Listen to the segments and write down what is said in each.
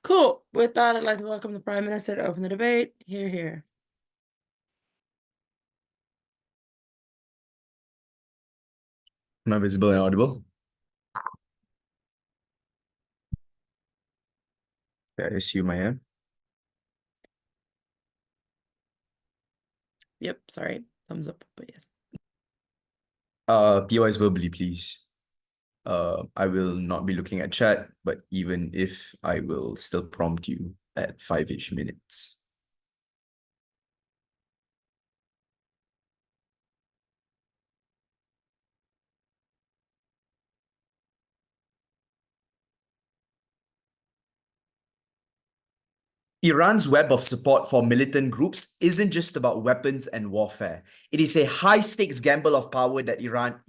Cool. With that, I'd like to welcome the Prime Minister to open the debate. Hear, hear. Am I visible and audible? I assume I am. Yep, sorry. Thumbs up, but yes. POIs verbally, please. I will not be looking at chat, but even if I will still prompt you at 5-ish minutes. Iran's web of support for militant groups isn't just about weapons and warfare. It is a high-stakes gamble of power that Iran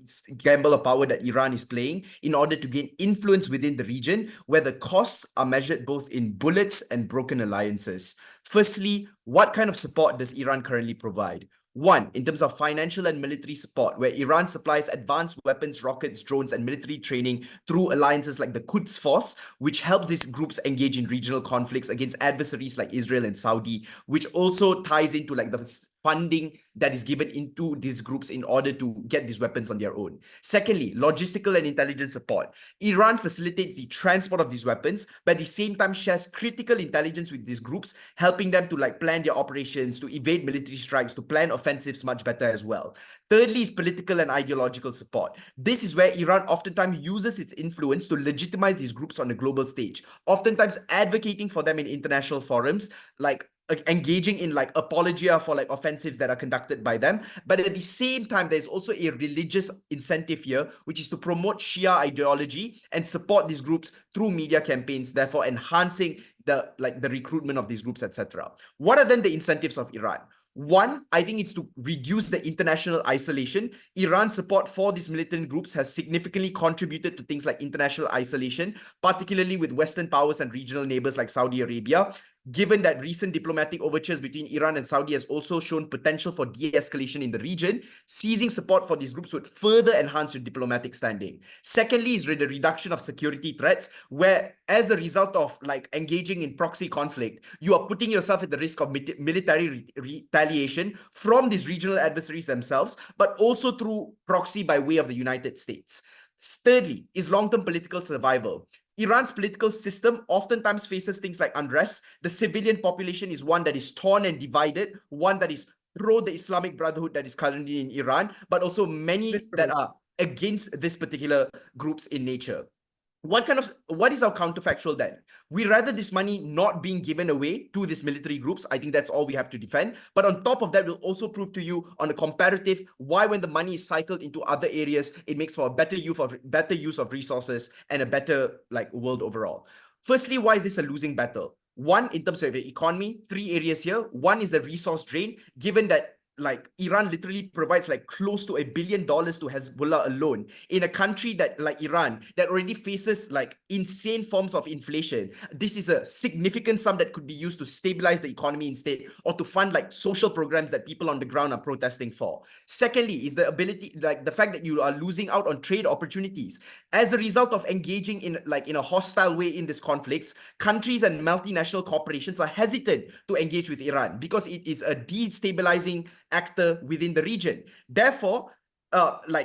is playing in order to gain influence within the region, where the costs are measured both in bullets and broken alliances. Firstly, what kind of support does Iran currently provide? One, in terms of financial and military support, where Iran supplies advanced weapons, rockets, drones, and military training through alliances like the Quds Force, which helps these groups engage in regional conflicts against adversaries like Israel and Saudi, which also ties into like the funding that is given into these groups in order to get these weapons on their own. Secondly, logistical and intelligence support. Iran facilitates the transport of these weapons, but at the same time shares critical intelligence with these groups, helping them to like plan their operations, to evade military strikes, to plan offensives much better as well. Thirdly is political and ideological support. This is where Iran oftentimes uses its influence to legitimize these groups on a global stage, oftentimes advocating for them in international forums, like engaging in like apologia for like offensives that are conducted by them. But at the same time, there's also a religious incentive here, which is to promote Shia ideology and support these groups through media campaigns, therefore enhancing the recruitment of these groups, etc. What are then the incentives of Iran? One, I think it's to reduce the international isolation. Iran's support for these militant groups has significantly contributed to things like international isolation, particularly with Western powers and regional neighbors like Saudi Arabia. Given that recent diplomatic overtures between Iran and Saudi has also shown potential for de-escalation in the region, seizing support for these groups would further enhance your diplomatic standing. Secondly is the reduction of security threats, where as a result of like engaging in proxy conflict, you are putting yourself at the risk of military retaliation from these regional adversaries themselves, but also through proxy by way of the United States. Thirdly is long-term political survival. Iran's political system oftentimes faces things like unrest. The civilian population is one that is torn and divided, one that is pro the Islamic Brotherhood that is currently in Iran, but also many that are against this particular groups in nature. What is our counterfactual then? We rather this money not being given away to these military groups. I think that's all we have to defend. But on top of that, we'll also prove to you on a comparative why when the money is cycled into other areas, it makes for a better use of resources and a better like world overall. Firstly, why is this a losing battle? One, in terms of the economy, three areas here. One is the resource drain, given that like Iran literally provides like close to $1 billion to Hezbollah alone in a country that like Iran that already faces like insane forms of inflation. This is a significant sum that could be used to stabilize the economy instead, or to fund like social programs that people on the ground are protesting for. Secondly is the ability, like the fact that you are losing out on trade opportunities as a result of engaging in a hostile way in these conflicts. Countries and multinational corporations are hesitant to engage with Iran because it is a destabilizing actor within the region. Therefore,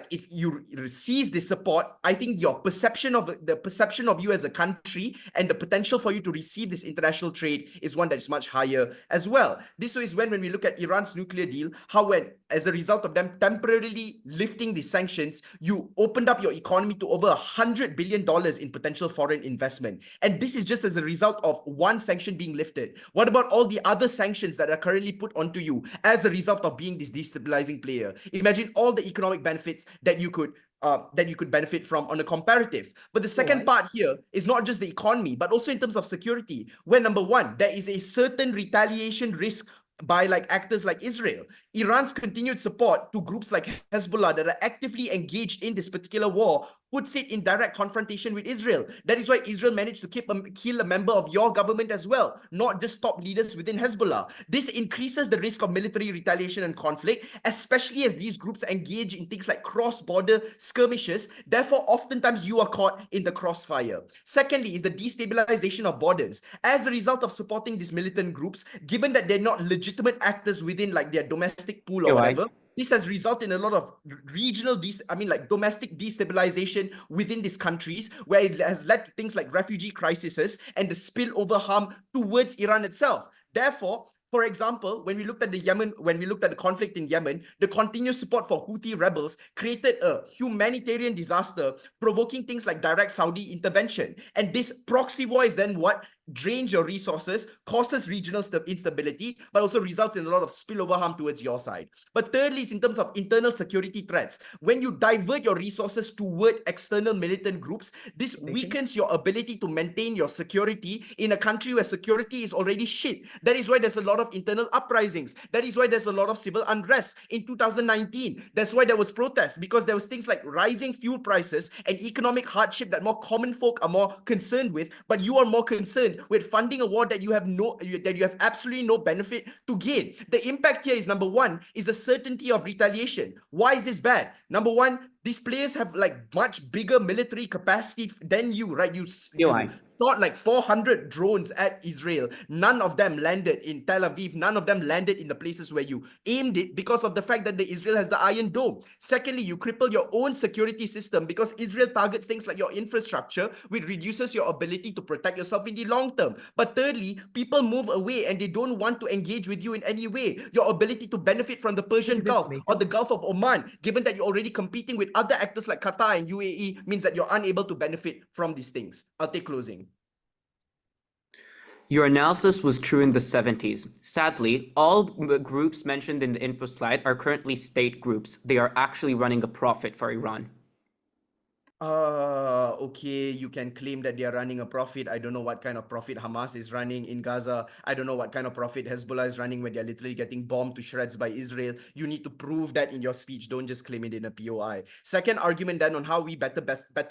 if you seize this support, I think your perception of you as a country and the potential for you to receive this international trade is one that is much higher as well. This is when we look at Iran's nuclear deal, how when as a result of them temporarily lifting the sanctions, you opened up your economy to over $100 billion in potential foreign investment. And this is just as a result of one sanction being lifted. What about all the other sanctions that are currently put onto you as a result of being this destabilizing player? Imagine all the economic benefits that you could benefit from on a comparative. But the second part here is not just the economy, but also in terms of security, where number one, there is a certain retaliation risk by like actors like Israel. Iran's continued support to groups like Hezbollah that are actively engaged in this particular war puts it in direct confrontation with Israel. That is why Israel managed to kill a member of your government as well, not just top leaders within Hezbollah. This increases the risk of military retaliation and conflict, especially as these groups engage in things like cross-border skirmishes. Therefore, oftentimes you are caught in the crossfire. Secondly, is the destabilization of borders. As a result of supporting these militant groups, given that they're not legitimate actors within like their domestic pool or whatever, this has resulted in a lot of regional, domestic destabilization within these countries, where it has led to things like refugee crises and the spillover harm towards Iran itself. Therefore, for example, when we looked at the conflict in Yemen, the continuous support for Houthi rebels created a humanitarian disaster, provoking things like direct Saudi intervention. And this proxy war is then what drains your resources, causes regional instability, but also results in a lot of spillover harm towards your side. But thirdly, is in terms of internal security threats. When you divert your resources toward external militant groups, this weakens your ability to maintain your security in a country where security is already shit. That is why there's a lot of internal uprisings. That is why there's a lot of civil unrest in 2019. That's why there was protests, because there was things like rising fuel prices and economic hardship that more common folk are more concerned with, but you are more concerned with funding a war that you have absolutely no benefit to gain. The impact here is, number one, is the certainty of retaliation. Why is this bad? Number one, these players have like much bigger military capacity than you, right? You shot like 400 drones at Israel. None of them landed in Tel Aviv. None of them landed in the places where you aimed it, because of the fact that Israel has the Iron Dome. Secondly, you cripple your own security system because Israel targets things like your infrastructure, which reduces your ability to protect yourself in the long term. But thirdly, people move away and they don't want to engage with you in any way. Your ability to benefit from the Persian Gulf or the Gulf of Oman, given that you're already competing with other actors like Qatar and UAE, means that you're unable to benefit from these things. I'll take closing. Your analysis was true in the 70s. Sadly, all groups mentioned in the info slide are currently state groups. They are actually running a profit for Iran. Okay, you can claim that they are running a profit. I don't know what kind of profit Hamas is running in Gaza. I don't know what kind of profit Hezbollah is running when they're literally getting bombed to shreds by Israel. You need to prove that in your speech. Don't just claim it in a POI. Second argument then on how we better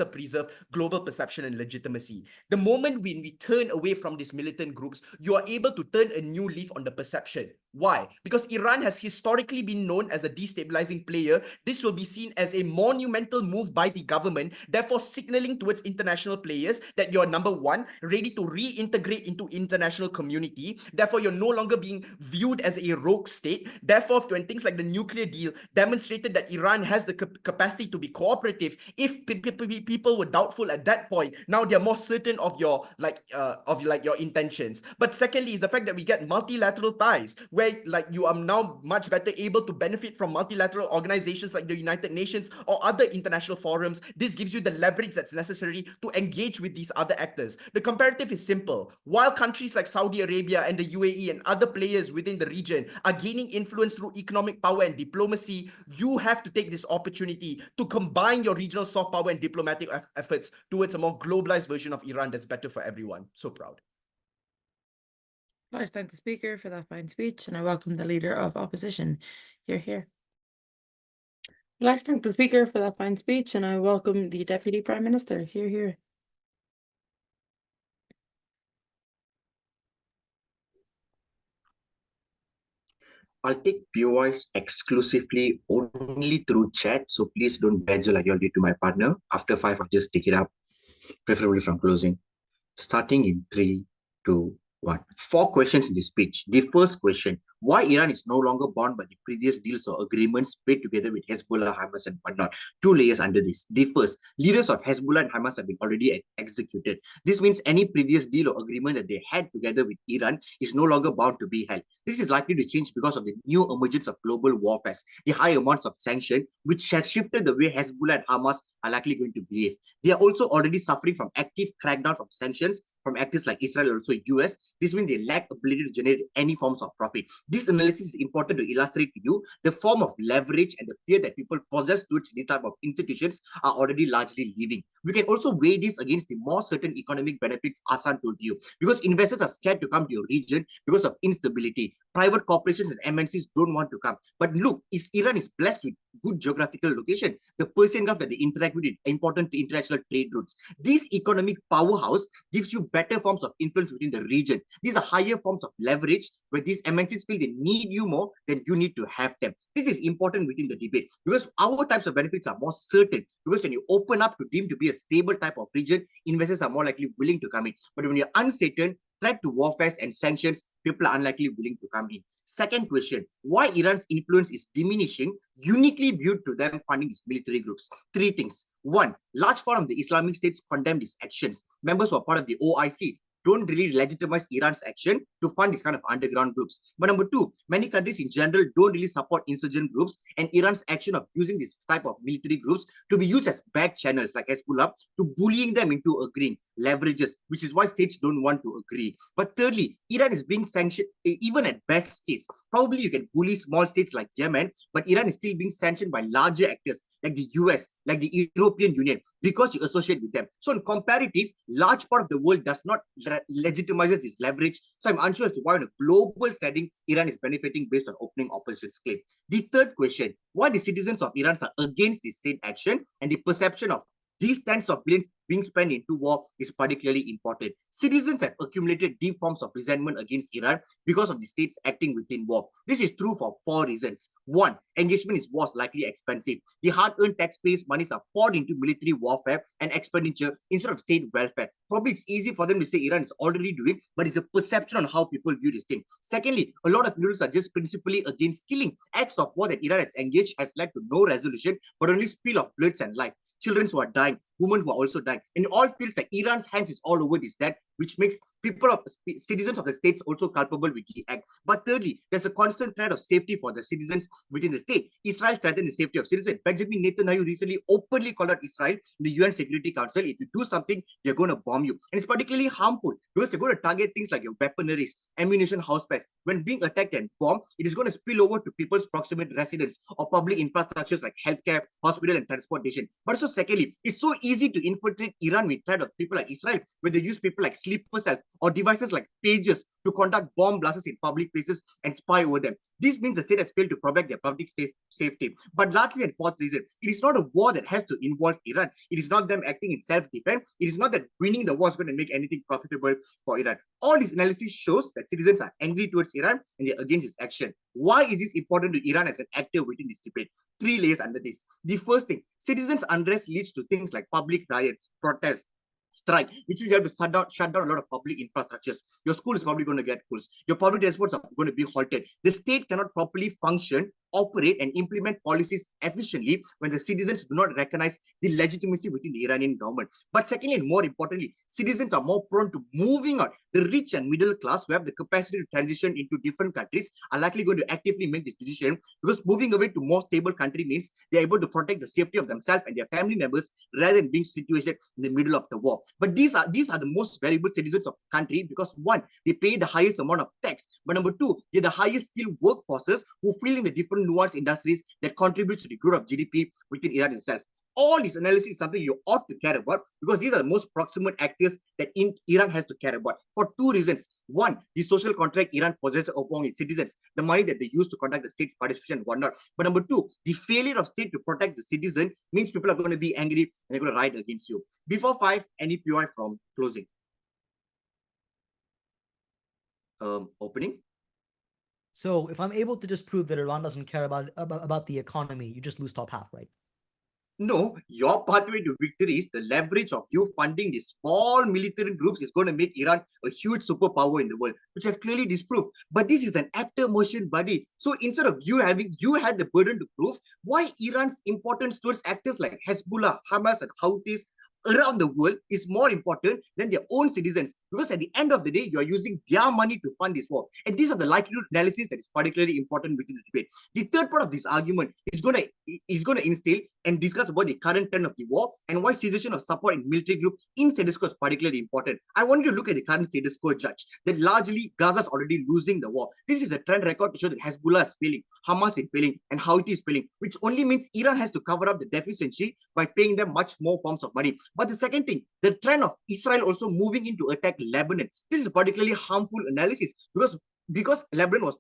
preserve global perception and legitimacy. The moment when we turn away from these militant groups, you are able to turn a new leaf on the perception. Why? Because Iran has historically been known as a destabilizing player. This will be seen as a monumental move by the government, therefore signaling towards international players that you're, number one, ready to reintegrate into international community. Therefore, you're no longer being viewed as a rogue state. Therefore, when things like the nuclear deal demonstrated that Iran has the capacity to be cooperative, if people were doubtful at that point, now they're more certain of your your intentions. But secondly, is the fact that we get multilateral ties, where like you are now much better able to benefit from multilateral organizations like the United Nations or other international forums. This gives you the leverage that's necessary to engage with these other actors. The comparative is simple. While countries like Saudi Arabia and the UAE and other players within the region are gaining influence through economic power and diplomacy, you have to take this opportunity to combine your regional soft power and diplomatic efforts towards a more globalized version of Iran that's better for everyone. So proud. I thank the speaker for that fine speech, and I welcome the leader of opposition. Hear, hear. I'd like to thank the speaker for that fine speech, and I welcome the Deputy Prime Minister. Hear, hear. I'll take POIs exclusively only through chat, so please don't badger like you all did to my partner. After 5, I'll just take it up, preferably from closing. Starting in 3, 2, 1. 4 questions in this speech. The first question, why Iran is no longer bound by the previous deals or agreements made together with Hezbollah, Hamas, and whatnot. 2 layers under this. The first, leaders of Hezbollah and Hamas have been already executed. This means any previous deal or agreement that they had together with Iran is no longer bound to be held. This is likely to change because of the new emergence of global warfare, the high amounts of sanction, which has shifted the way Hezbollah and Hamas are likely going to behave. They are also already suffering from active crackdown from sanctions from actors like Israel and also US. This means they lack ability to generate any forms of profit. This analysis is important to illustrate to you the form of leverage and the fear that people possess towards these type of institutions are already largely leaving. We can also weigh this against the more certain economic benefits Asan told you, because investors are scared to come to your region because of instability. Private corporations and MNCs don't want to come. But look, Iran is blessed with good geographical location. The Persian Gulf that they interact with important international trade routes. This economic powerhouse gives you better forms of influence within the region. These are higher forms of leverage where these MNCs feel they need you more than you need to have them. This is important within the debate because our types of benefits are more certain, because when you open up to deem to be a stable type of region, investors are more likely willing to come in. But when you're uncertain, threat to warfare and sanctions, people are unlikely willing to come in. Second question, why Iran's influence is diminishing, uniquely viewed to them funding these military groups? Three things. One, large part of the Islamic states condemn these actions. Members who are part of the OIC don't really legitimize Iran's action to fund these kind of underground groups. But number two, many countries in general don't really support insurgent groups, and Iran's action of using this type of military groups to be used as back channels like Hezbollah to bullying them into agreeing leverages, which is why states don't want to agree. But thirdly, Iran is being sanctioned, even at best case. Probably you can bully small states like Yemen, but Iran is still being sanctioned by larger actors like the US, like the European Union, because you associate with them. So in comparative, large part of the world does not legitimizes this leverage. So I'm unsure as to why in a global setting, Iran is benefiting based on opening opposition's claim. The third question, why the citizens of Iran are against this said action, and the perception of these tens of billions being spent into war is particularly important. Citizens have accumulated deep forms of resentment against Iran because of the states acting within war. This is true for four reasons. One, engagement in war is likely expensive. The hard-earned taxpayers' monies are poured into military warfare and expenditure instead of state welfare. Probably it's easy for them to say Iran is already doing, but it's a perception on how people view this thing. Secondly, a lot of news are just principally against killing. Acts of war that Iran has engaged has led to no resolution, but only spill of blood and life. Children who are dying, women who are also dying. And it all feels like Iran's hands is all over this death, which makes people of citizens of the states also culpable with the act. But thirdly, there's a constant threat of safety for the citizens within the state. Israel threatens the safety of citizens. Benjamin Netanyahu recently openly called out Israel in the UN Security Council. If you do something, they're going to bomb you. And it's particularly harmful because they're going to target things like your weaponaries, ammunition, house pads. When being attacked and bombed, it is going to spill over to people's proximate residents or public infrastructures like healthcare, hospital, and transportation. But also secondly, it's so easy to infiltrate Iran with threat of people like Israel, where they use people like sleeper cells or devices like pages to conduct bomb blasts in public places and spy over them. This means the state has failed to protect their public safety. But lastly and fourth reason, it is not a war that has to involve Iran. It is not them acting in self-defense. It is not that winning the war is going to make anything profitable for Iran. All this analysis shows that citizens are angry towards Iran and they're against its action. Why is this important to Iran as an actor within this debate? Three layers under this. The first thing, citizens' unrest leads to things like public riots, protests, strike, which means you have to shut down a lot of public infrastructures. Your school is probably going to get closed. Your public transports are going to be halted. The state cannot properly function, operate, and implement policies efficiently when the citizens do not recognize the legitimacy within the Iranian government. But secondly, and more importantly, citizens are more prone to moving out. The rich and middle class who have the capacity to transition into different countries are likely going to actively make this decision, because moving away to more stable country means they're able to protect the safety of themselves and their family members rather than being situated in the middle of the war. But these are the most valuable citizens of the country because one, they pay the highest amount of tax. But number two, they're the highest skilled workforces who fill in the different nuanced industries that contribute to the growth of GDP within Iran itself. All this analysis is something you ought to care about because these are the most proximate actors that Iran has to care about for two reasons. One, the social contract Iran possesses upon its citizens, the money that they use to conduct the state's participation and whatnot. But number two, the failure of state to protect the citizen means people are going to be angry and they're going to riot against you. Before 5, any POI from closing? Opening? So if I'm able to just prove that Iran doesn't care about the economy, you just lose top half, right? No, your pathway to victory is the leverage of you funding these small military groups is going to make Iran a huge superpower in the world, which I've clearly disproved. But this is an actor motion, buddy. So instead of you had the burden to prove why Iran's importance towards actors like Hezbollah, Hamas, and Houthis around the world is more important than their own citizens, because at the end of the day, you are using their money to fund this war. And these are the likelihood analysis that is particularly important within the debate. The third part of this argument is going to instill and discuss about the current trend of the war and why cessation of support in military group in status quo is particularly important. I want you to look at the current status quo, Judge, that largely Gaza is already losing the war. This is a trend record to show that Hezbollah is failing, Hamas is failing, and Houthi is failing, which only means Iran has to cover up the deficiency by paying them much more forms of money. But the second thing, the trend of Israel also moving in to attack Lebanon. This is a particularly harmful analysis because Lebanon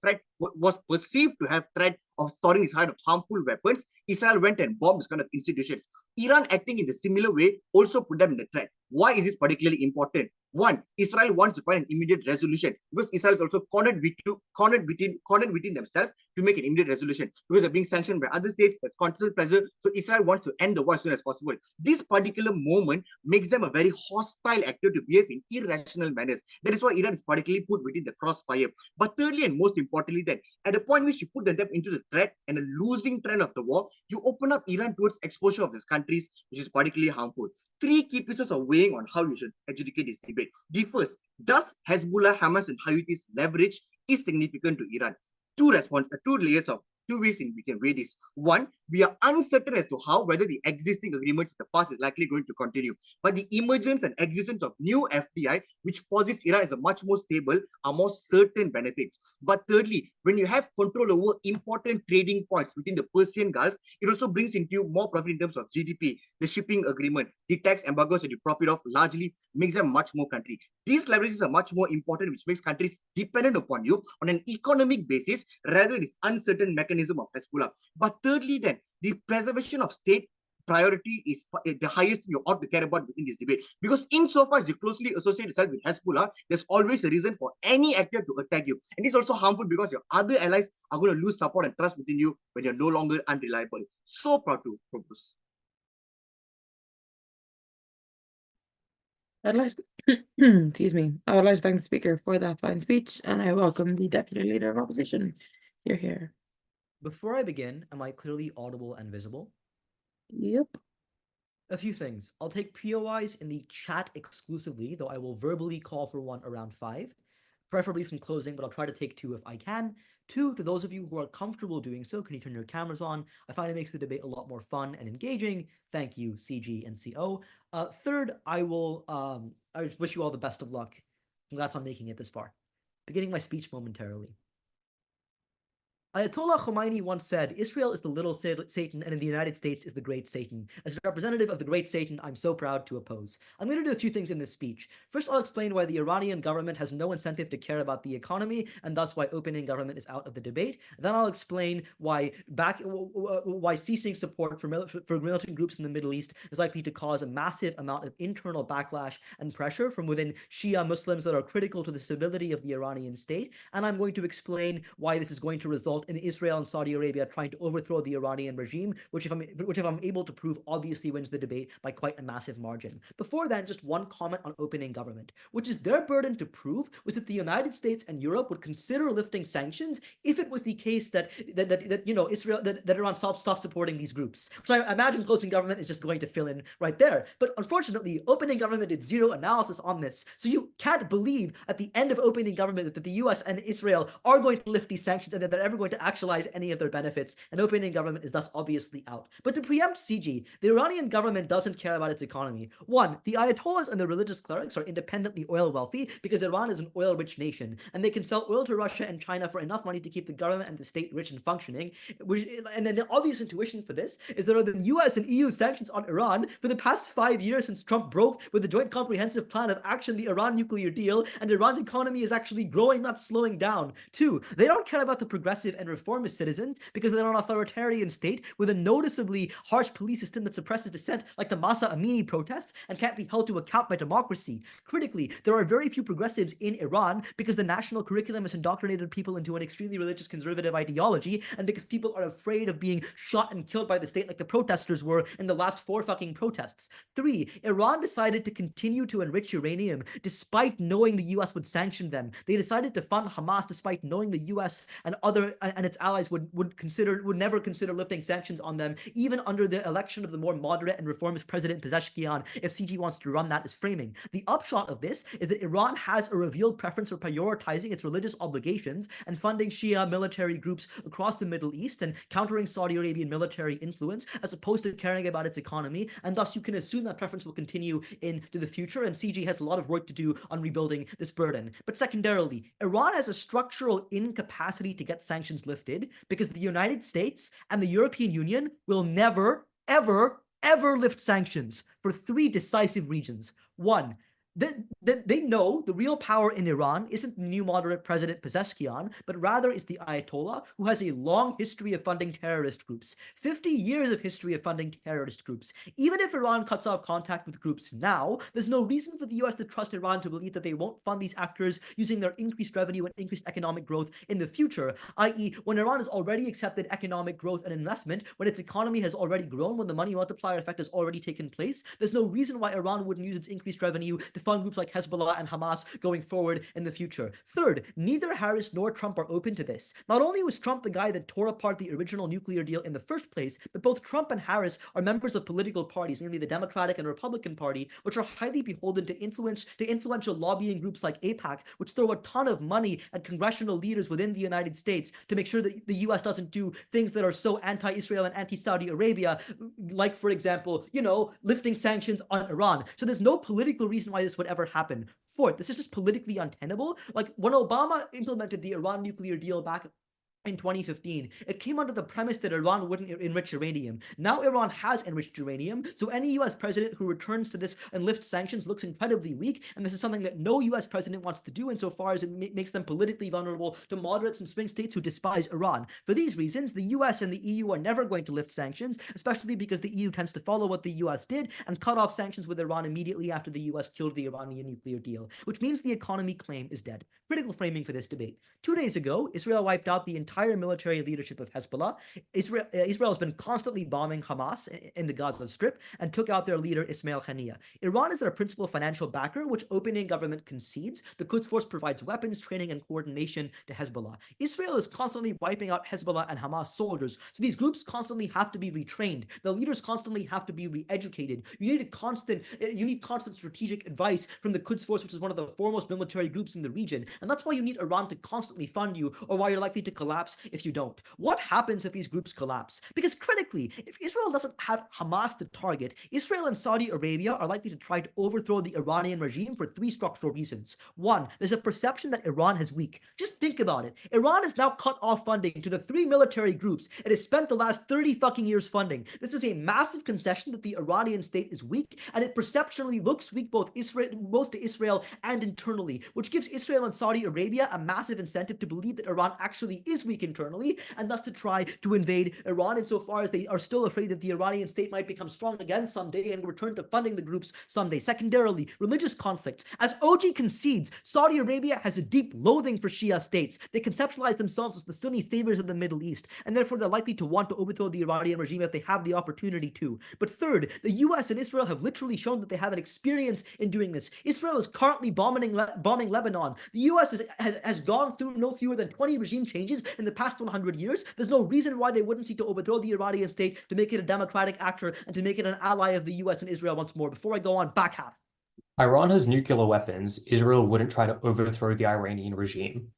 was perceived to have threat of storing its kind of harmful weapons. Israel went and bombed this kind of institutions. Iran, acting in the similar way, also put them in the threat. Why is this particularly important? One, Israel wants to find an immediate resolution because Israel is also cornered between themselves to make an immediate resolution because they're being sanctioned by other states. That's constant pressure. So Israel wants to end the war as soon as possible. This particular moment makes them a very hostile actor to behave in irrational manners. That is why Iran is particularly put within the crossfire. But thirdly, and most importantly, then at the point which you put them into the threat and a losing trend of the war, you open up Iran towards exposure of these countries, which is particularly harmful. Three key pieces of weighing on how you should adjudicate this debate. The first, does Hezbollah, Hamas, and Houthis leverage is significant to Iran? Two layers of two ways in we can weigh this. One, we are uncertain as to whether the existing agreements in the past is likely going to continue. But the emergence and existence of new FDI, which posits Iran as a much more stable, are more certain benefits. But thirdly, when you have control over important trading points within the Persian Gulf, it also brings into you more profit in terms of GDP, the shipping agreement, the tax embargoes that you profit off largely makes them much more country. These leverages are much more important, which makes countries dependent upon you on an economic basis rather than this uncertain mechanism of Hezbollah. But thirdly, then, the preservation of state priority is the highest you ought to care about within this debate. Because insofar as you closely associate yourself with Hezbollah, there's always a reason for any actor to attack you. And it's also harmful because your other allies are going to lose support and trust within you when you're no longer unreliable. So proud to propose. Excuse me. I would like to thank the speaker for that fine speech, and I welcome the Deputy Leader of Opposition. You're here. Before I begin, am I clearly audible and visible? Yep. A few things. I'll take POIs in the chat exclusively, though I will verbally call for one around 5, preferably from closing, but I'll try to take 2 if I can. 2, to those of you who are comfortable doing so, can you turn your cameras on? I find it makes the debate a lot more fun and engaging. Thank you, CG and CO. Third, I wish you all the best of luck. Congrats on making it this far. Beginning my speech momentarily. Ayatollah Khomeini once said, Israel is the little Satan and in the United States is the great Satan. As a representative of the great Satan, I'm so proud to oppose. I'm going to do a few things in this speech. First, I'll explain why the Iranian government has no incentive to care about the economy and thus why opening government is out of the debate. Then I'll explain why ceasing support for militant groups in the Middle East is likely to cause a massive amount of internal backlash and pressure from within Shia Muslims that are critical to the stability of the Iranian state. And I'm going to explain why this is going to result in Israel and Saudi Arabia trying to overthrow the Iranian regime, which if I'm able to prove obviously wins the debate by quite a massive margin. Before that, just one comment on opening government, which is their burden to prove was that the United States and Europe would consider lifting sanctions if it was the case that Iran stopped supporting these groups. So I imagine closing government is just going to fill in right there. But unfortunately, opening government did zero analysis on this. So you can't believe at the end of opening government that the US and Israel are going to lift these sanctions and that they're ever going to actualize any of their benefits, and opening government is thus obviously out. But to preempt CG, the Iranian government doesn't care about its economy. One, the Ayatollahs and the religious clerics are independently oil wealthy because Iran is an oil-rich nation, and they can sell oil to Russia and China for enough money to keep the government and the state rich and functioning. And then the obvious intuition for this is there have been US and EU sanctions on Iran for the past 5 years since Trump broke with the Joint Comprehensive Plan of Action, the Iran nuclear deal, and Iran's economy is actually growing, not slowing down. Two, they don't care about the progressive and reformist citizens because they're an authoritarian state with a noticeably harsh police system that suppresses dissent like the Masa Amini protests and can't be held to account by democracy. Critically, there are very few progressives in Iran because the national curriculum has indoctrinated people into an extremely religious conservative ideology and because people are afraid of being shot and killed by the state like the protesters were in the last 4 fucking protests. 3, Iran decided to continue to enrich uranium despite knowing the US would sanction them. They decided to fund Hamas despite knowing the US and and its allies would never consider lifting sanctions on them, even under the election of the more moderate and reformist President Pezeshkian, if CG wants to run that as framing. The upshot of this is that Iran has a revealed preference for prioritizing its religious obligations and funding Shia military groups across the Middle East and countering Saudi Arabian military influence, as opposed to caring about its economy, and thus you can assume that preference will continue into the future, and CG has a lot of work to do on rebuilding this burden. But secondarily, Iran has a structural incapacity to get sanctions lifted because the United States and the European Union will never, ever, ever lift sanctions for 3 decisive reasons. One, they know the real power in Iran isn't the new moderate President Pezeshkian, but rather is the Ayatollah, who has a long history of funding terrorist groups, 50 years of history of funding terrorist groups. Even if Iran cuts off contact with groups now, there's no reason for the US to trust Iran to believe that they won't fund these actors using their increased revenue and increased economic growth in the future, i.e. when Iran has already accepted economic growth and investment, when its economy has already grown, when the money multiplier effect has already taken place, there's no reason why Iran wouldn't use its increased revenue to fund groups like Hezbollah and Hamas going forward in the future. Third, neither Harris nor Trump are open to this. Not only was Trump the guy that tore apart the original nuclear deal in the first place, but both Trump and Harris are members of political parties, namely the Democratic and Republican Party, which are highly beholden to influential lobbying groups like AIPAC, which throw a ton of money at congressional leaders within the United States to make sure that the US doesn't do things that are so anti-Israel and anti-Saudi Arabia, like, for example, lifting sanctions on Iran. So there's no political reason why this would ever happen. Fourth, this is just politically untenable. Like, when Obama implemented the Iran nuclear deal back in 2015, it came under the premise that Iran wouldn't enrich uranium. Now Iran has enriched uranium, so any US president who returns to this and lifts sanctions looks incredibly weak, and this is something that no US president wants to do insofar as it makes them politically vulnerable to moderates and swing states who despise Iran. For these reasons, the US and the EU are never going to lift sanctions, especially because the EU tends to follow what the US did and cut off sanctions with Iran immediately after the US killed the Iranian nuclear deal, which means the economy claim is dead. Critical framing for this debate. 2 days ago, Israel wiped out the entire military leadership of Hezbollah. Israel has been constantly bombing Hamas in the Gaza Strip and took out their leader Ismail Haniyeh. Iran is their principal financial backer, which opening government concedes. The Quds Force provides weapons, training, and coordination to Hezbollah. Israel is constantly wiping out Hezbollah and Hamas soldiers, so these groups constantly have to be retrained. The leaders constantly have to be re-educated. You need constant strategic advice from the Quds Force, which is one of the foremost military groups in the region, and that's why you need Iran to constantly fund you, or why you're likely to collapse if you don't. What happens if these groups collapse? Because critically, if Israel doesn't have Hamas to target, Israel and Saudi Arabia are likely to try to overthrow the Iranian regime for 3 structural reasons. One, there's a perception that Iran is weak. Just think about it. Iran has now cut off funding to the 3 military groups it has spent the last 30 fucking years funding. This is a massive concession that the Iranian state is weak, and it perceptually looks weak both to Israel and internally, which gives Israel and Saudi Arabia a massive incentive to believe that Iran actually is weak internally, and thus to try to invade Iran insofar as they are still afraid that the Iranian state might become strong again someday and return to funding the groups someday. Secondarily, religious conflicts. As OG concedes, Saudi Arabia has a deep loathing for Shia states. They conceptualize themselves as the Sunni saviors of the Middle East, and therefore they're likely to want to overthrow the Iranian regime if they have the opportunity to. But third, the US and Israel have literally shown that they have an experience in doing this. Israel is currently bombing Lebanon. The US has gone through no fewer than 20 regime changes in the past 100 years. There's no reason why they wouldn't seek to overthrow the Iranian state, to make it a democratic actor, and to make it an ally of the US and Israel once more. Before I go on, back half. Iran has nuclear weapons. Israel wouldn't try to overthrow the Iranian regime.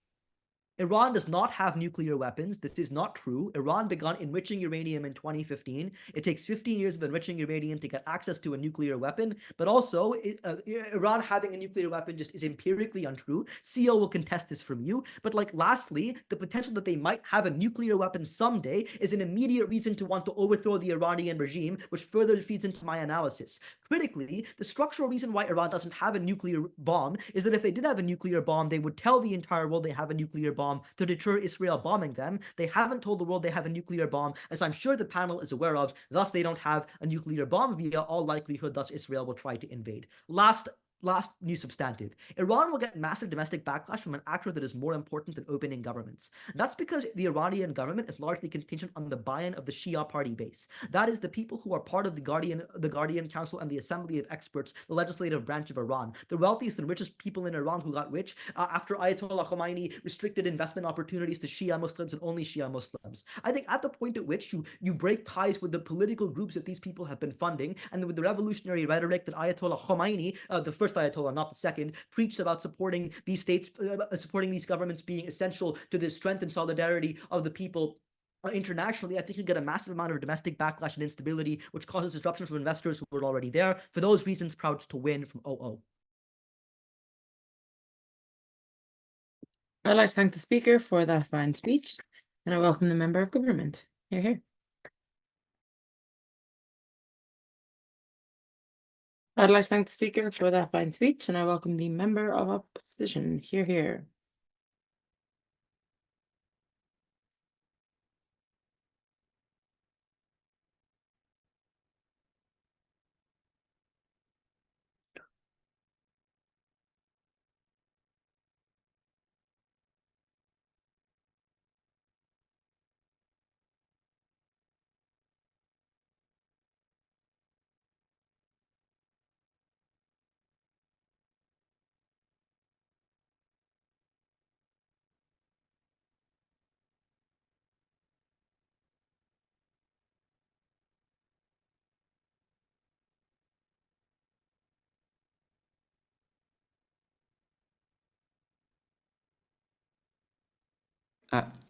Iran does not have nuclear weapons. This is not true. Iran began enriching uranium in 2015. It takes 15 years of enriching uranium to get access to a nuclear weapon, but also Iran having a nuclear weapon just is empirically untrue. CO will contest this from you. But lastly, the potential that they might have a nuclear weapon someday is an immediate reason to want to overthrow the Iranian regime, which further feeds into my analysis. Critically, the structural reason why Iran doesn't have a nuclear bomb is that if they did have a nuclear bomb, they would tell the entire world they have a nuclear bomb to deter Israel bombing them. They haven't told the world they have a nuclear bomb, as I'm sure the panel is aware of. Thus, they don't have a nuclear bomb via all likelihood. Thus, Israel will try to invade. Last last new substantive. Iran will get massive domestic backlash from an actor that is more important than opening governments. That's because the Iranian government is largely contingent on the buy-in of the Shia party base. That is the people who are part of the Guardian Council and the Assembly of Experts, the legislative branch of Iran. The wealthiest and richest people in Iran who got rich after Ayatollah Khomeini restricted investment opportunities to Shia Muslims and only Shia Muslims. I think at the point at which you break ties with the political groups that these people have been funding, and with the revolutionary rhetoric that Ayatollah Khomeini, the first Ayatollah, not the second, preached about supporting these states, supporting these governments being essential to the strength and solidarity of the people internationally, I think you get a massive amount of domestic backlash and instability, which causes disruption from investors who were already there. For those reasons, proud to win from OO. I'd like to thank the speaker for that fine speech, and I welcome the member of government. Hear, hear. I'd like to thank the speaker for that fine speech, and I welcome the member of opposition. Hear, hear.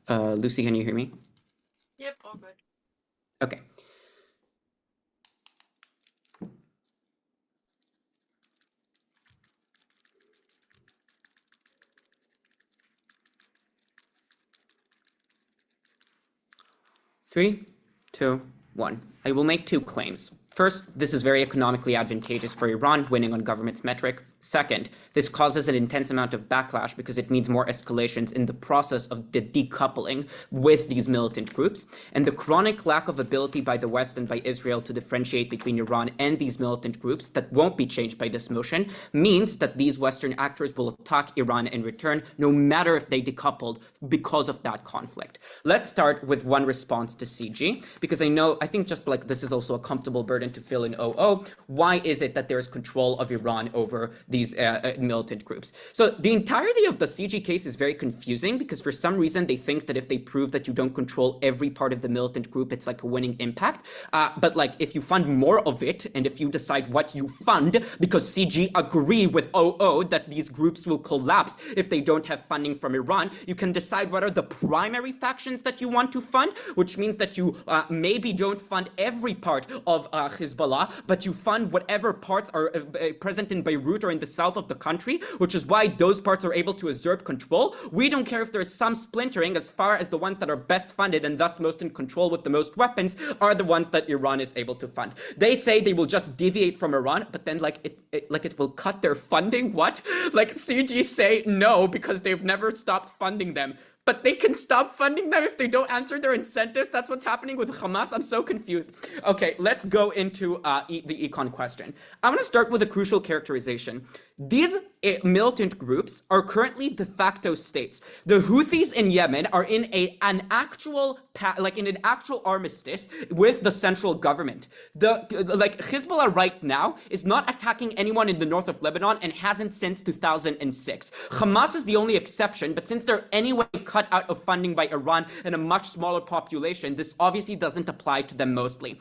Lucy, can you hear me? Yep, all good. Okay. Three, two, one. I will make two claims. First, this is very economically advantageous for Iran, winning on government's metric. Second, this causes an intense amount of backlash because it means more escalations in the process of the decoupling with these militant groups. And the chronic lack of ability by the West and by Israel to differentiate between Iran and these militant groups that won't be changed by this motion means that these Western actors will attack Iran in return, no matter if they decoupled because of that conflict. Let's start with one response to CG, because I think just like this is also a comfortable burden to fill in OO. Why is it that there is control of Iran over these militant groups? So the entirety of the CG case is very confusing because for some reason they think that if they prove that you don't control every part of the militant group, it's like a winning impact. But like if you fund more of it and if you decide what you fund, because CG agree with OO that these groups will collapse if they don't have funding from Iran, you can decide what are the primary factions that you want to fund, which means that you maybe don't fund every part of Hezbollah, but you fund whatever parts are present in Beirut or in the south of the country, which is why those parts are able to usurp control. We don't care if there's some splintering, as far as the ones that are best funded and thus most in control with the most weapons are the ones that Iran is able to fund. They say they will just deviate from Iran, but then it will cut their funding. What? Like CG say no because they've never stopped funding them. But they can stop funding them if they don't answer their incentives. That's what's happening with Hamas. I'm so confused. Okay, let's go into the econ question. I want to start with a crucial characterization. These militant groups are currently de facto states. The Houthis in Yemen are in an actual armistice with the central government. Hezbollah right now is not attacking anyone in the north of Lebanon and hasn't since 2006. Hamas is the only exception, but since they're anyway cut out of funding by Iran and a much smaller population, this obviously doesn't apply to them mostly.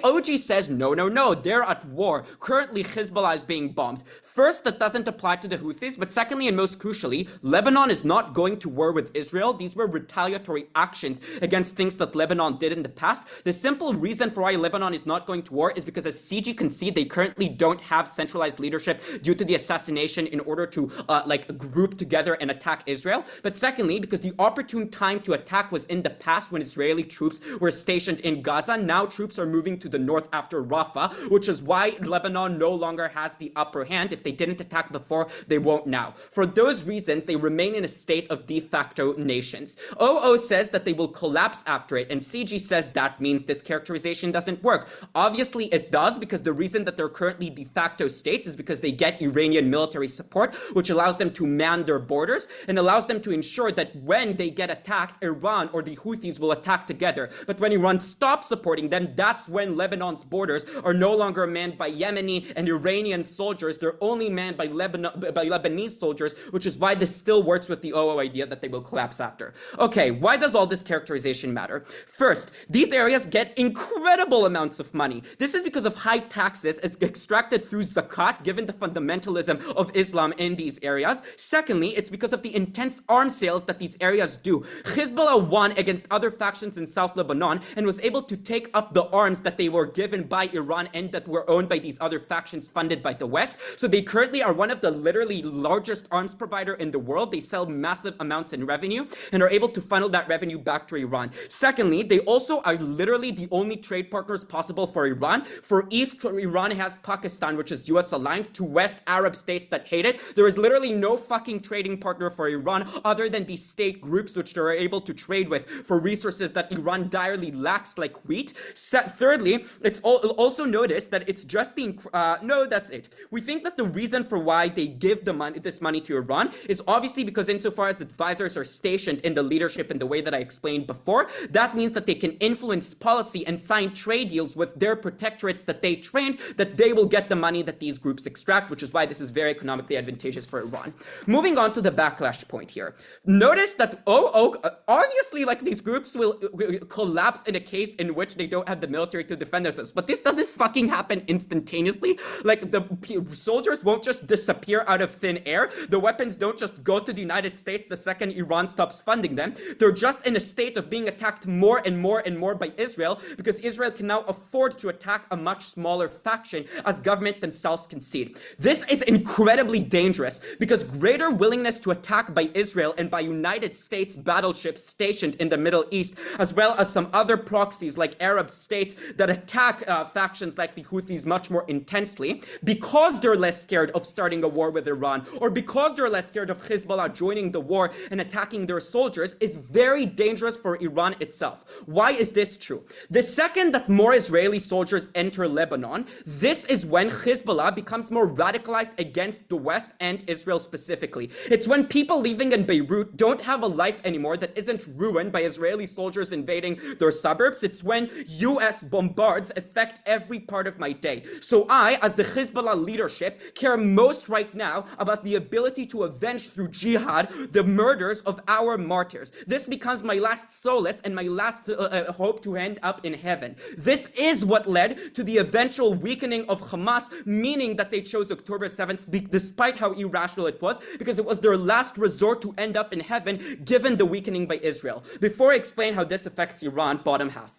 OG says no, they're at war. Currently Hezbollah is being bombed. First, that doesn't apply to the Houthis, but secondly and most crucially, Lebanon is not going to war with Israel. These were retaliatory actions against things that Lebanon did in the past. The simple reason for why Lebanon is not going to war is because, as CG can see, they currently don't have centralized leadership due to the assassination in order to group together and attack Israel. But secondly, because the opportune time to attack was in the past when Israeli troops were stationed in Gaza. Now troops are moving to the north after Rafah, which is why Lebanon no longer has the upper hand. If they didn't didn't attack before, they won't now. For those reasons, they remain in a state of de facto nations. OO says that they will collapse after it, and CG says that means this characterization doesn't work. Obviously, it does, because the reason that they're currently de facto states is because they get Iranian military support, which allows them to man their borders and allows them to ensure that when they get attacked, Iran or the Houthis will attack together. But when Iran stops supporting them, that's when Lebanon's borders are no longer manned by Yemeni and Iranian soldiers. They're only manned by Lebanese soldiers, which is why this still works with the OO idea that they will collapse after. Okay, why does all this characterization matter? First, these areas get incredible amounts of money. This is because of high taxes extracted through zakat, given the fundamentalism of Islam in these areas. Secondly, it's because of the intense arms sales that these areas do. Hezbollah won against other factions in South Lebanon and was able to take up the arms that they were given by Iran and that were owned by these other factions funded by the West. So they currently are one of the literally largest arms provider in the world. They sell massive amounts in revenue and are able to funnel that revenue back to Iran. Secondly, they also are literally the only trade partners possible for Iran. For East, Iran has Pakistan, which is US aligned, to West, Arab states that hate it. There is literally no fucking trading partner for Iran other than these state groups which they're able to trade with for resources that Iran direly lacks, like wheat. Thirdly, it's also noticed that it's just the no, that's it. We think that the reason for why they give this money to Iran is obviously because insofar as advisors are stationed in the leadership in the way that I explained before, that means that they can influence policy and sign trade deals with their protectorates that they trained, that they will get the money that these groups extract, which is why this is very economically advantageous for Iran. Moving on to the backlash point here. Notice that obviously, like, these groups will collapse in a case in which they don't have the military to defend themselves, but this doesn't fucking happen instantaneously. Like, the soldiers won't just disappear out of thin air. The weapons don't just go to the United States the second Iran stops funding them. They're just in a state of being attacked more and more and more by Israel, because Israel can now afford to attack a much smaller faction as government themselves concede. This is incredibly dangerous, because greater willingness to attack by Israel and by United States battleships stationed in the Middle East, as well as some other proxies like Arab states that attack factions like the Houthis much more intensely, because they're less scared of starting a war with Iran, or because they're less scared of Hezbollah joining the war and attacking their soldiers, is very dangerous for Iran itself. Why is this true? The second that more Israeli soldiers enter Lebanon, this is when Hezbollah becomes more radicalized against the West and Israel specifically. It's when people living in Beirut don't have a life anymore that isn't ruined by Israeli soldiers invading their suburbs. It's when US bombards affect every part of my day. So I, as the Hezbollah leadership, care most right now about the ability to avenge through jihad the murders of our martyrs. This becomes my last solace and my last hope to end up in heaven. This is what led to the eventual weakening of Hamas, meaning that they chose October 7th despite how irrational it was, because it was their last resort to end up in heaven given the weakening by Israel. Before I explain how this affects Iran, bottom half.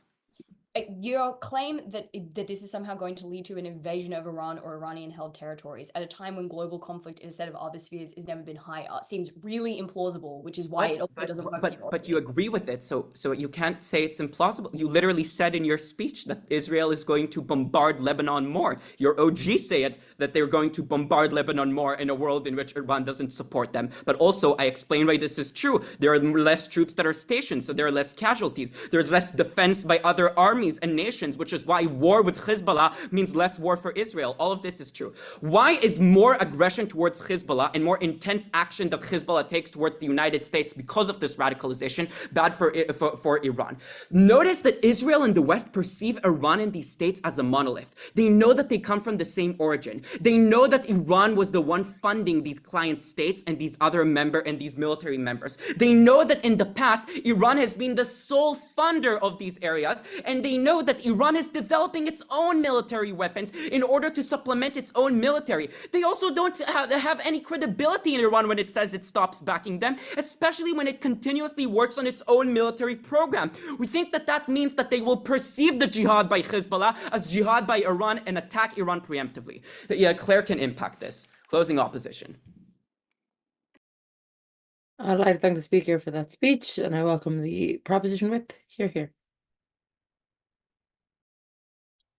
Your claim that this is somehow going to lead to an invasion of Iran or Iranian-held territories at a time when global conflict in a set of other spheres has never been higher seems really implausible, which is why it also doesn't work. But you agree with it, so you can't say it's implausible. You literally said in your speech that Israel is going to bombard Lebanon more. Your OG said that they're going to bombard Lebanon more in a world in which Iran doesn't support them. But also, I explained why this is true. There are less troops that are stationed, so there are less casualties. There's less defense by other armies and nations, which is why war with Hezbollah means less war for Israel. All of this is true. Why is more aggression towards Hezbollah and more intense action that Hezbollah takes towards the United States because of this radicalization bad for Iran? Notice that Israel and the West perceive Iran and these states as a monolith. They know that they come from the same origin. They know that Iran was the one funding these client states and these other these military members. They know that in the past, Iran has been the sole funder of these areas, and they know that Iran is developing its own military weapons in order to supplement its own military. They also don't have any credibility in Iran when it says it stops backing them, especially when it continuously works on its own military program. We think that that means that they will perceive the jihad by Hezbollah as jihad by Iran and attack Iran preemptively. Yeah, Claire can impact this. Closing opposition. I'd like to thank the speaker for that speech, and I welcome the proposition whip. Here.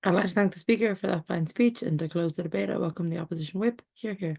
I'd like to thank the speaker for that fine speech, and to close the debate, I welcome the opposition whip. Here.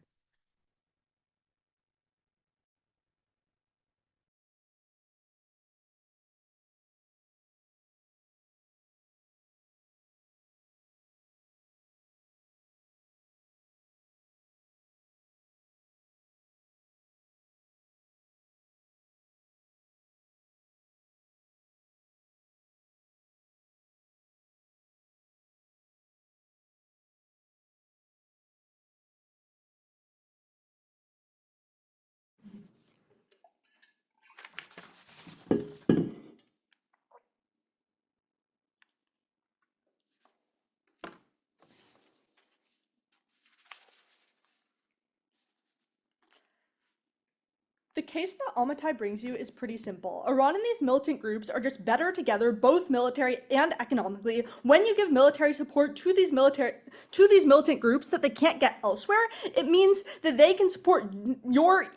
The case that Almaty brings you is pretty simple. Iran and these militant groups are just better together, both military and economically, when you give military support to these militant groups that they can't get elsewhere. It means that they can support your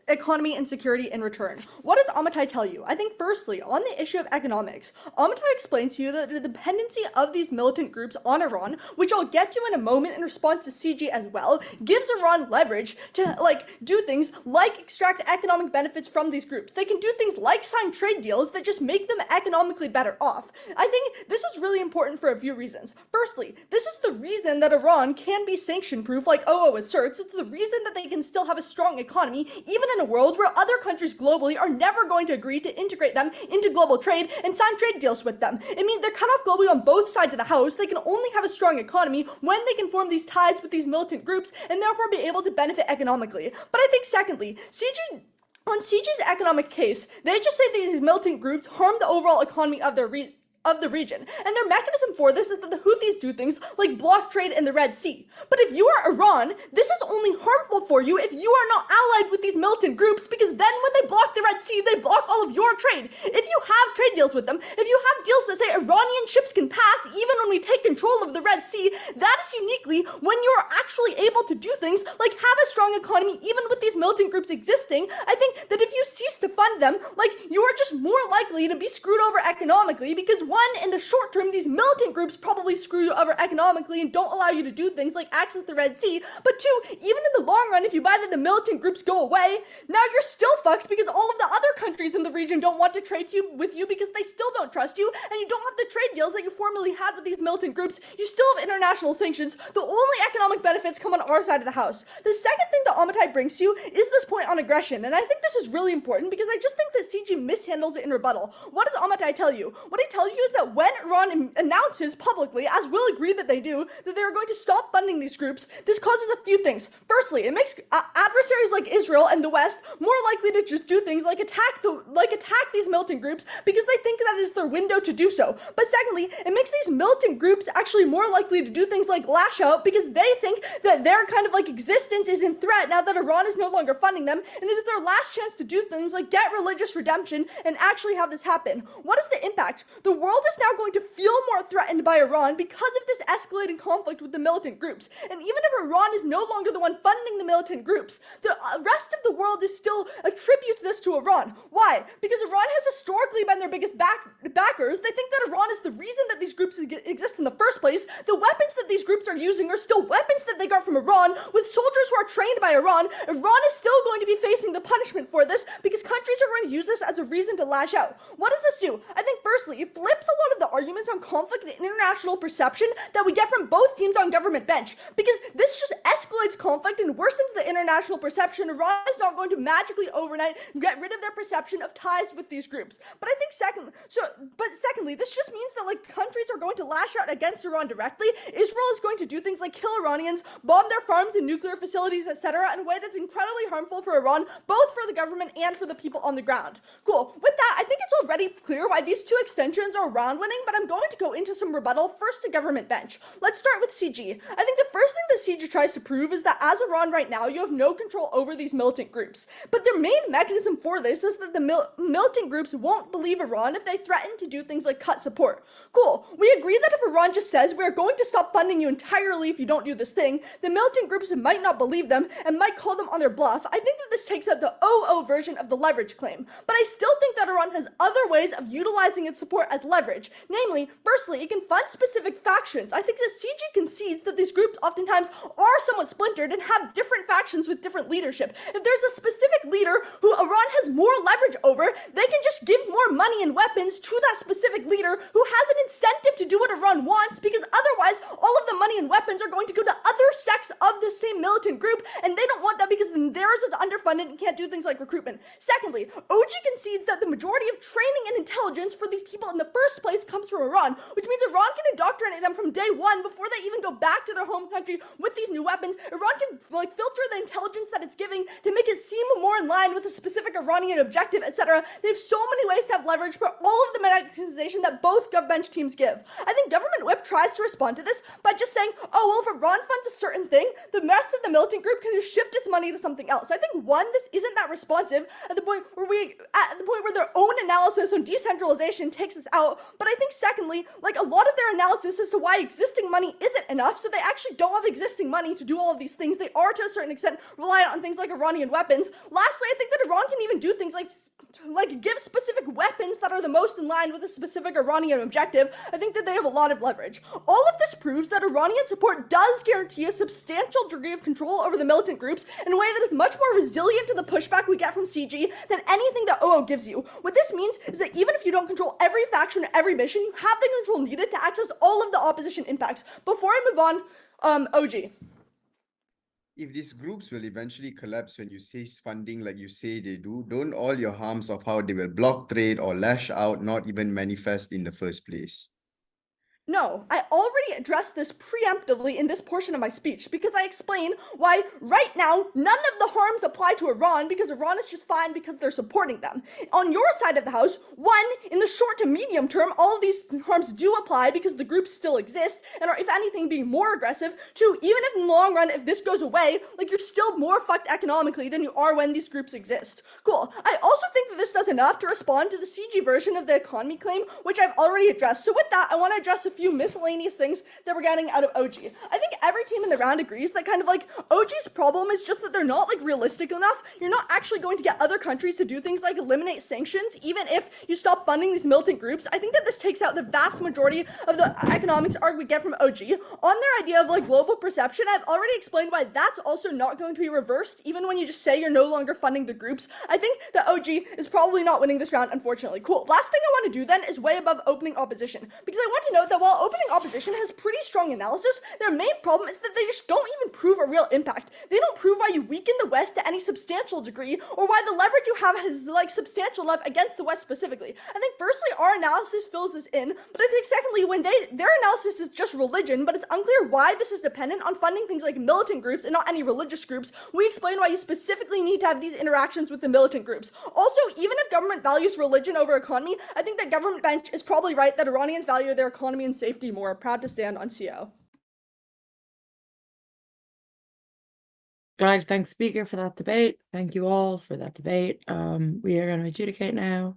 economy and security in return. What does Almaty tell you? I think firstly, on the issue of economics, Almaty explains to you that the dependency of these militant groups on Iran, which I'll get to in a moment in response to CG as well, gives Iran leverage to do things like extract economic benefits from these groups. They can do things like sign trade deals that just make them economically better off. I think this is really important for a few reasons. Firstly, this is the reason that Iran can be sanction proof like OO asserts. It's the reason that they can still have a strong economy even in a world where other countries globally are never going to agree to integrate them into global trade and sign trade deals with them. It means they're cut off globally on both sides of the house. They can only have a strong economy when they can form these ties with these militant groups and therefore be able to benefit economically. But I think secondly, on CG's economic case, they just say that these militant groups harm the overall economy of the region, and their mechanism for this is that the Houthis do things like block trade in the Red Sea. But if you are Iran, this is only harmful for you if you are not allied with these militant groups, because then when they block the Red Sea, they block all of your trade. If you have trade deals with them, if you have deals that say Iranian ships can pass even when we take control of the Red Sea, that is uniquely when you're actually able to do things like have a strong economy even with these militant groups existing. I think that if you cease to fund them, you are just more likely to be screwed over economically, because one, in the short term, these militant groups probably screw you over economically and don't allow you to do things like access the Red Sea. But two, even in the long run, if you buy that the militant groups go away, now you're still fucked because all of the other countries in the region don't want to trade with you because they still don't trust you, and you don't have the trade deals that you formerly had with these militant groups. You still have international sanctions. The only economic benefits come on our side of the house. The second thing that Almaty brings to you is this point on aggression, and I think this is really important because I just think that CG mishandles it in rebuttal. What does Almaty tell you? What he tells you is that when Iran announces publicly, as we'll agree that they do, that they are going to stop funding these groups, this causes a few things. Firstly, it makes adversaries like Israel and the West more likely to just do things like attack these militant groups because they think that is their window to do so. But secondly, it makes these militant groups actually more likely to do things like lash out because they think that their kind of existence is in threat now that Iran is no longer funding them, and it is their last chance to do things like get religious redemption and actually have this happen. What is the impact? The world is now going to feel more threatened by Iran because of this escalating conflict with the militant groups. And even if Iran is no longer the one funding the militant groups, the rest of the world is still attributes this to Iran. Why? Because Iran has historically been their biggest backers. They think that Iran is the reason that these groups exist in the first place. The weapons that these groups are using are still weapons that they got from Iran, with soldiers who are trained by Iran. Iran is still going to be facing the punishment for this because countries are going to use this as a reason to lash out. What does this do? I think firstly, it flips a lot of the arguments on conflict and international perception that we get from both teams on government bench, because this just escalates conflict and worsens the international perception. Iran is not going to magically overnight get rid of their perception of ties with these groups. But I think secondly, this just means that countries are going to lash out against Iran directly. Israel is going to do things like kill Iranians, bomb their farms and nuclear facilities, etc., in a way that's incredibly harmful for Iran, both for the government and for the people on the ground. Cool. With that, I think it's already clear why these two extensions are round winning, but I'm going to go into some rebuttal first to government bench. Let's start with CG. I think the first thing that CG tries to prove is that as Iran right now, you have no control over these militant groups. But their main mechanism for this is that the militant groups won't believe Iran if they threaten to do things like cut support. Cool. We agree that if Iran just says we're going to stop funding you entirely if you don't do this thing, the militant groups might not believe them and might call them on their bluff. I think that this takes out the OO version of the leverage claim. But I still think that Iran has other ways of utilizing its support as leverage. Namely, firstly, it can fund specific factions. I think that CG concedes that these groups oftentimes are somewhat splintered and have different factions with different leadership. If there's a specific leader who Iran has more leverage over, they can just give more money and weapons to that specific leader who has an incentive to do what Iran wants, because otherwise all of the money and weapons are going to go to other sects of the same militant group, and they don't want that because theirs is underfunded and can't do things like recruitment. Secondly, OG concedes that the majority of training and intelligence for these people in the first place comes from Iran, which means Iran can indoctrinate them from day one before they even go back to their home country with these new weapons. Iran can filter the intelligence that it's giving to make it seem more in line with a specific Iranian objective objective, etc. They have so many ways to have leverage for all of the medicalization that both government teams give. I think government whip tries to respond to this by just saying, oh, well, if Iran funds a certain thing, the rest of the militant group can just shift its money to something else. I think, one, this isn't that responsive at the point where their own analysis on decentralization takes us out. But I think, secondly, like, a lot of their analysis as to why existing money isn't enough, so they actually don't have existing money to do all of these things. They are, to a certain extent, reliant on things like Iranian weapons. Lastly, I think that Iran can even do things like give specific weapons that are the most in line with a specific Iranian objective. I think that they have a lot of leverage. All of this proves that Iranian support does guarantee a substantial degree of control over the militant groups in a way that is much more resilient to the pushback we get from CG than anything that OO gives you. What this means is that even if you don't control every faction or every mission, you have the control needed to access all of the opposition impacts. Before I move on, OG. If these groups will eventually collapse when you cease funding like you say they do, don't all your harms of how they will block trade or lash out not even manifest in the first place? No, I already addressed this preemptively in this portion of my speech because I explain why right now none of the harms apply to Iran because Iran is just fine because they're supporting them. On your side of the house, one, in the short to medium term, all of these harms do apply because the groups still exist and are, if anything, being more aggressive. Two, even if in the long run, if this goes away, like, you're still more fucked economically than you are when these groups exist. Cool. I also think that this does enough to respond to the CG version of the economy claim, which I've already addressed. So with that, I want to address a few miscellaneous things that we're getting out of OG. I think every team in the round agrees that kind of like OG's problem is just that they're not like realistic enough. You're not actually going to get other countries to do things like eliminate sanctions, even if you stop funding these militant groups. I think that this takes out the vast majority of the economics arc we get from OG. On their idea of like global perception, I've already explained why that's also not going to be reversed, even when you just say you're no longer funding the groups. I think that OG is probably not winning this round, unfortunately. Cool. Last thing I want to do then is way above opening opposition, because I want to note that while opening opposition has pretty strong analysis, their main problem is that they just don't even prove a real impact. They don't prove why you weaken the West to any substantial degree, or why the leverage you have is like substantial enough against the West specifically. I think firstly, our analysis fills this in, but I think secondly, when their analysis is just religion, but it's unclear why this is dependent on funding things like militant groups and not any religious groups, we explain why you specifically need to have these interactions with the militant groups. Also, even if government values religion over economy, I think that government bench is probably right that Iranians value their economy and safety more. Proud to stand on CO. I'd like to thank the speaker for that debate. Thank you all for that debate. We are going to adjudicate now.